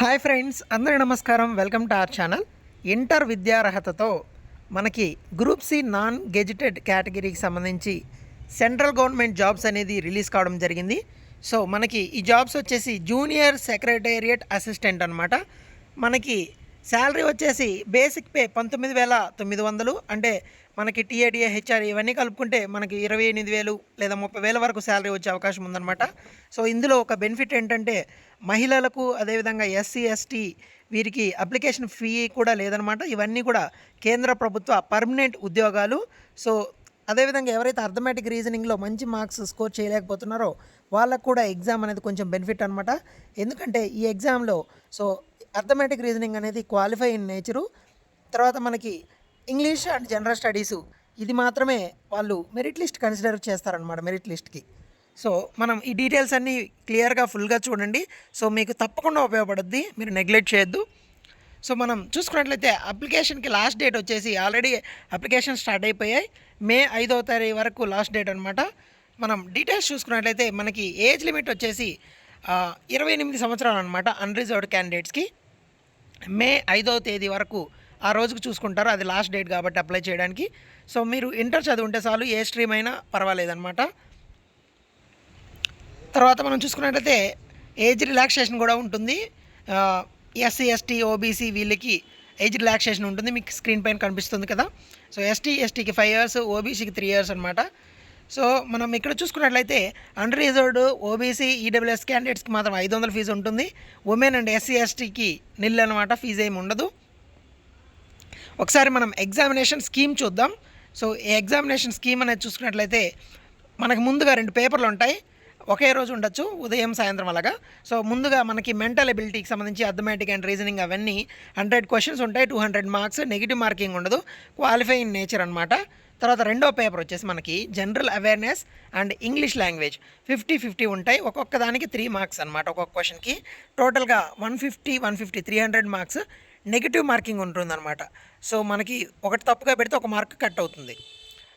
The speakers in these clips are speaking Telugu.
హాయ్ ఫ్రెండ్స్, అందరికీ నమస్కారం. Welcome to our channel. Inter విద్యార్హతతో మనకి గ్రూప్ సి నాన్ గెజిటెడ్ కేటగిరీకి సంబంధించి సెంట్రల్ గవర్నమెంట్ జాబ్స్ అనేది రిలీజ్ కావడం జరిగింది. సో మనకి ఈ జాబ్స్ వచ్చేసి జూనియర్ సెక్రటేరియట్ అసిస్టెంట్ అనమాట. మనకి శాలరీ వచ్చేసి బేసిక్ పే 19,900, అంటే మనకి టీఏడిఏ హెచ్ఆర్ ఇవన్నీ కలుపుకుంటే మనకి 28,000 లేదా 30,000 వరకు శాలరీ వచ్చే అవకాశం ఉందన్నమాట. సో ఇందులో ఒక బెనిఫిట్ ఏంటంటే మహిళలకు, అదేవిధంగా ఎస్సీ ఎస్టీ వీరికి అప్లికేషన్ ఫీ కూడా లేదనమాట. ఇవన్నీ కూడా కేంద్ర ప్రభుత్వ పర్మనెంట్ ఉద్యోగాలు. సో అదేవిధంగా ఎవరైతే అర్థమెటిక్ రీజనింగ్లో మంచి మార్క్స్ స్కోర్ చేయలేకపోతున్నారో వాళ్ళకు కూడా ఎగ్జామ్ అనేది కొంచెం బెనిఫిట్ అనమాట. ఎందుకంటే ఈ ఎగ్జామ్లో సో అర్థమెటిక్ రీజనింగ్ అనేది క్వాలిఫై ఇన్ నేచరు, తర్వాత మనకి ఇంగ్లీష్ అండ్ జనరల్ స్టడీసు ఇది మాత్రమే వాళ్ళు మెరిట్ లిస్ట్ కన్సిడర్ చేస్తారనమాట, మెరిట్ లిస్ట్కి. సో మనం ఈ డీటెయిల్స్ అన్నీ క్లియర్గా ఫుల్గా చూడండి. సో మీకు తప్పకుండా ఉపయోగపడుద్ది, మీరు నెగ్లెక్ట్ చేయొద్దు. సో మనం చూసుకున్నట్లయితే అప్లికేషన్కి లాస్ట్ డేట్ వచ్చేసి ఆల్రెడీ అప్లికేషన్ స్టార్ట్ అయిపోయాయి. మే 5వ తారీఖు వరకు లాస్ట్ డేట్ అనమాట. మనం డీటెయిల్స్ చూసుకున్నట్లయితే మనకి ఏజ్ లిమిట్ వచ్చేసి 28 సంవత్సరాలు అనమాట. అన్రిజర్వ్డ్ క్యాండిడేట్స్కి మే 5వ తేదీ వరకు ఆ రోజుకు చూసుకుంటారు, అది లాస్ట్ డేట్ కాబట్టి అప్లై చేయడానికి. సో మీరు ఇంటర్ చదువుంటే చాలు, ఏ స్ట్రీమ్ అయినా పర్వాలేదన్నమాట. తర్వాత మనం చూసుకున్నట్లయితే ఏజ్ రిలాక్సేషన్ కూడా ఉంటుంది. ఎస్సీ ఎస్టీ ఓబీసీ వీళ్ళకి ఏజ్ రిలాక్సేషన్ ఉంటుంది, మీకు స్క్రీన్ పైన కనిపిస్తుంది కదా. సో ఎస్టీ ఎస్టీకి 5 years, ఓబీసీకి 3 years అనమాట. సో మనం ఇక్కడ చూసుకున్నట్లయితే అండర్ రిజర్వ్డ్ ఓబీసీ ఈడబ్ల్యూఎస్ క్యాండిడేట్స్కి మాత్రం 500 ఫీజు ఉంటుంది. ఉమెన్ అండ్ ఎస్సీ ఎస్టీకి నిల్ అనమాట, ఫీజు ఏమి ఉండదు. ఒకసారి మనం ఎగ్జామినేషన్ స్కీమ్ చూద్దాం. సో ఈ ఎగ్జామినేషన్ స్కీమ్ అనేది చూసుకున్నట్లయితే మనకు ముందుగా 2 పేపర్లు ఉంటాయి, ఒకే రోజు ఉండొచ్చు, ఉదయం సాయంత్రం అలాగా. సో ముందుగా మనకి మెంటల్ ఎబిలిటీకి సంబంధించి అర్థమెటిక్ అండ్ రీజనింగ్ అవన్నీ 100 questions ఉంటాయి, 200 మార్క్స్, నెగిటివ్ మార్కింగ్ ఉండదు, క్వాలిఫై ఇన్ నేచర్ అనమాట. తర్వాత రెండో పేపర్ వచ్చేసి మనకి general awareness and English language 50-50 ఉంటాయి, ఒక్కొక్క దానికి 3 మార్క్స్ అనమాట. ఒక్కొక్క క్వశ్చన్కి టోటల్గా 150 300 మార్క్స్ నెగిటివ్ మార్కింగ్ ఉంటుందన్నమాట. సో మనకి ఒకటి తప్పుగా పెడితే 1 మార్క్ కట్ అవుతుంది.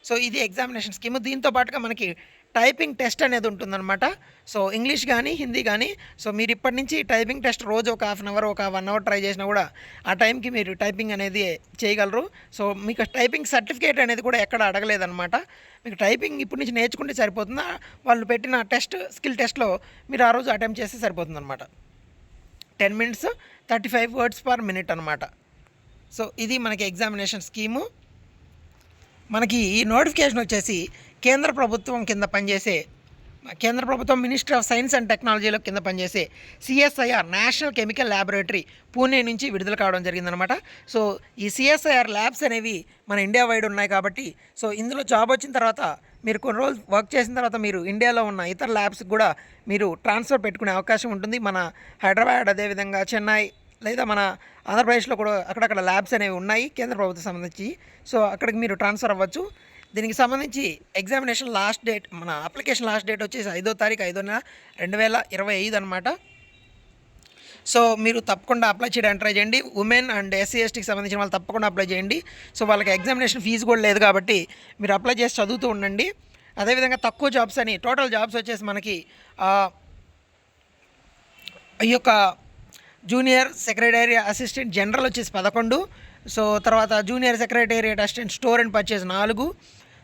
సో ఇది ఎగ్జామినేషన్ స్కీమ్. దీంతో పాటుగా మనకి టైపింగ్ టెస్ట్ అనేది ఉంటుందన్నమాట. సో ఇంగ్లీష్ కానీ హిందీ కానీ, సో మీరు ఇప్పటి నుంచి టైపింగ్ టెస్ట్ రోజు ఒక 1/2 hour, ఒక 1 hour ట్రై చేసినా కూడా ఆ టైంకి మీరు టైపింగ్ అనేది చేయగలరు. సో మీకు టైపింగ్ సర్టిఫికేట్ అనేది కూడా ఎక్కడ అడగలేదన్నమాట. మీకు టైపింగ్ ఇప్పటి నుంచి నేర్చుకుంటే సరిపోతుంది. వాళ్ళు పెట్టిన టెస్ట్, స్కిల్ టెస్ట్లో మీరు ఆ రోజు అటెంప్ట్ చేస్తే సరిపోతుంది అనమాట. 10 minutes 35 words per minute అనమాట. సో ఇది మనకి ఎగ్జామినేషన్ స్కీము. మనకి ఈ నోటిఫికేషన్ వచ్చేసి కేంద్ర ప్రభుత్వం కింద పనిచేసే, కేంద్ర ప్రభుత్వం మినిస్ట్రీ ఆఫ్ సైన్స్ అండ్ టెక్నాలజీలో కింద పనిచేసే CSIR national chemical laboratory Pune నుంచి విడుదల కావడం జరిగిందనమాట. సో ఈ సిఎస్ఐఆర్ ల్యాబ్స్ అనేవి మన ఇండియా వైడ్ ఉన్నాయి కాబట్టి, సో ఇందులో జాబ్ వచ్చిన తర్వాత మీరు కొన్ని రోజులు వర్క్ చేసిన తర్వాత మీరు ఇండియాలో ఉన్న ఇతర ల్యాబ్స్కి కూడా మీరు ట్రాన్స్ఫర్ పెట్టుకునే అవకాశం ఉంటుంది. మన హైదరాబాద్, అదేవిధంగా చెన్నై లేదా మన ఆంధ్రప్రదేశ్లో కూడా అక్కడక్కడ ల్యాబ్స్ అనేవి ఉన్నాయి కేంద్ర ప్రభుత్వం సంబంధించి. సో అక్కడికి మీరు ట్రాన్స్ఫర్ అవ్వచ్చు. దీనికి సంబంధించి ఎగ్జామినేషన్ లాస్ట్ డేట్, మన అప్లికేషన్ లాస్ట్ డేట్ వచ్చేసి 5వ తారీఖు 5వ నెల 2025 అనమాట. సో మీరు తప్పకుండా అప్లై చేయడానికి ట్రై చేయండి. ఉమెన్ అండ్ ఎస్సీ ఎస్టీకి సంబంధించిన వాళ్ళు తప్పకుండా అప్లై చేయండి. సో వాళ్ళకి ఎగ్జామినేషన్ ఫీజు కూడా లేదు కాబట్టి మీరు అప్లై చేసి చదువుతూ ఉండండి. అదేవిధంగా తక్కువ జాబ్స్ అని, టోటల్ జాబ్స్ వచ్చేసి మనకి ఈ యొక్క జూనియర్ సెక్రటేరియట్ అసిస్టెంట్ జనరల్ వచ్చేసి 11, సో తర్వాత junior secretariat assistant store and purchase 4,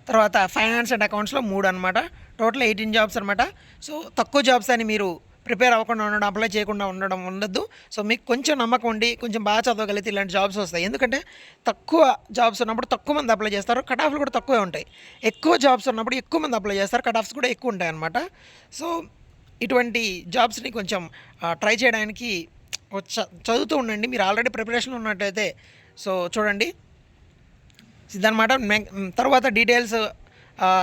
తర్వాత ఫైనాన్స్ అండ్ అకౌంట్స్లో 3 అనమాట. టోటల్ 18 జాబ్స్ అనమాట. సో తక్కువ జాబ్స్ అని మీరు ప్రిపేర్ అవ్వకుండా ఉండడం, అప్లై చేయకుండా ఉండడం ఉండద్దు. సో మీకు కొంచెం నమ్మకం ఉండి కొంచెం బాగా చదవగలిగితే ఇలాంటి జాబ్స్ వస్తాయి. ఎందుకంటే తక్కువ జాబ్స్ ఉన్నప్పుడు తక్కువ మంది అప్లై చేస్తారు, కట్ ఆఫ్లు కూడా తక్కువే ఉంటాయి. ఎక్కువ జాబ్స్ ఉన్నప్పుడు ఎక్కువ మంది అప్లై చేస్తారు, కట్ ఆఫ్స్ కూడా ఎక్కువ ఉంటాయి అనమాట. సో ఇటువంటి జాబ్స్ని కొంచెం ట్రై చేయడానికి చదువుతూ ఉండండి. మీరు ఆల్రెడీ ప్రిపరేషన్లో ఉన్నట్టయితే సో చూడండి ఇదన్నమాట. తర్వాత డీటెయిల్స్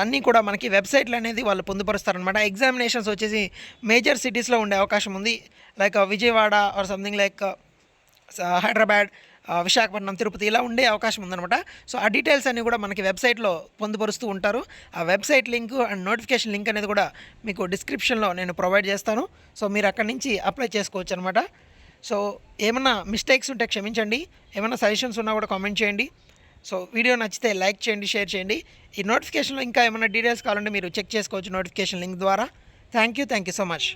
అన్నీ కూడా మనకి వెబ్సైట్లు అనేది వాళ్ళు పొందుపరుస్తారనమాట. ఎగ్జామినేషన్స్ వచ్చేసి మేజర్ సిటీస్లో ఉండే అవకాశం ఉంది, like Vijayawada or something like Hyderabad, Visakhapatnam, Tirupati ఇలా ఉండే అవకాశం ఉందన్నమాట. సో ఆ డీటెయిల్స్ అన్నీ కూడా మనకి వెబ్సైట్లో పొందుపరుస్తూ ఉంటారు. ఆ website link and notification link అనేది కూడా మీకు డిస్క్రిప్షన్లో నేను ప్రొవైడ్ చేస్తాను. సో మీరు అక్కడి నుంచి అప్లై చేసుకోవచ్చు అనమాట. సో ఏమన్నా మిస్టేక్స్ ఉంటే క్షమించండి, ఏమైనా సజెషన్స్ ఉన్నా కూడా కామెంట్ చేయండి. సో వీడియో నచ్చితే లైక్ చేయండి, షేర్ చేయండి. ఈ నోటిఫికేషన్లో ఇంకా ఏమైనా డీటెయిల్స్ కావాలంటే మీరు చెక్ చేసుకోవచ్చు నోటిఫికేషన్ లింక్ ద్వారా. Thank you so much.